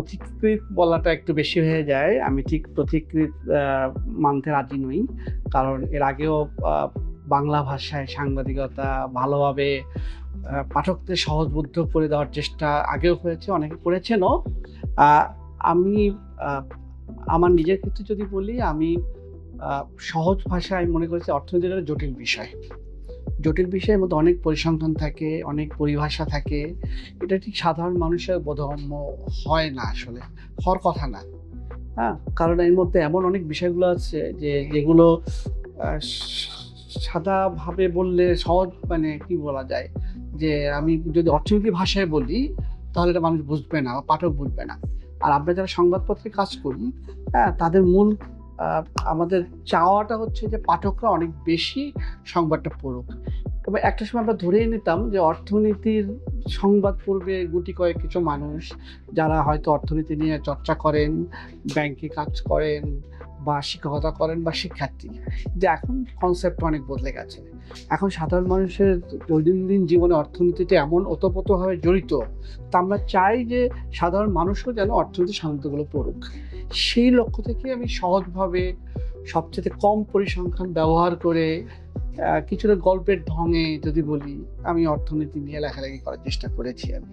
পথিকৃৎ বলাটা একটু বেশি হয়ে যায়। আমি ঠিক পথিকৃৎ মানতে রাজি নই। কারণ এর আগেও বাংলা ভাষায় সাংবাদিকতা ভালোভাবে পাঠকদের সহজবোধ্য করে দেওয়ার চেষ্টা আগেও হয়েছে, অনেকে করেছেনও। আ আমি আ আমার নিজের ক্ষেত্রে যদি বলি, আমি সহজ ভাষায় মনে করেছি অর্থনীতিটা একটা জটিল বিষয়। জটিল বিষয়ের মধ্যে অনেক পরিসংখ্যান থাকে, অনেক পরিভাষা থাকে। এটা ঠিক সাধারণ মানুষের বোধগম্য হয় না আসলে। হওয়ার কথা না। হ্যাঁ? কারণ এর মধ্যে এমন অনেক বিষয়গুলো আছে যেগুলো আ সাদাভাবে বললে সহজ মানে কি বলা যায়? যে আমি যদি অর্থনীতির ভাষায় বলি, তাহলে এটা মানুষ বুঝবে না বা পাঠক বুঝবে না। আর আমরা যারা সংবাদপত্রে কাজ করি, হ্যাঁ? তাদের মূল আ আমাদের চাওয়াটা হচ্ছে যে পাঠকরা অনেক বেশি সংবাদটা পড়ুক। তবে একটা সময় আমরা ধরেই নিতাম যে অর্থনীতির সংবাদ পড়বে গুটি কয়েক কিছু মানুষ, যারা হয়তো অর্থনীতি নিয়ে চর্চা করেন, ব্যাংকে কাজ করেন বা শিক্ষকতা করেন বা শিক্ষার্থী। কিন্তু এখন কনসেপ্ট অনেক বদলে গেছে। এখন সাধারণ মানুষের দৈনন্দিন জীবনে অর্থনীতিতে এমন ওতপ্রোতভাবে জড়িত, তা আমরা চাই যে সাধারণ মানুষও যেন অর্থনীতির সংবাদগুলো পড়ুক। সেই লক্ষ্য থেকে আমি সহজভাবে সবচাইতে কম পরিসংখ্যান ব্যবহার করে কিছুটা গল্পের ঢঙে যদি বলি, আমি অর্থনীতি নিয়ে লেখালেখি করার চেষ্টা করেছি আমি।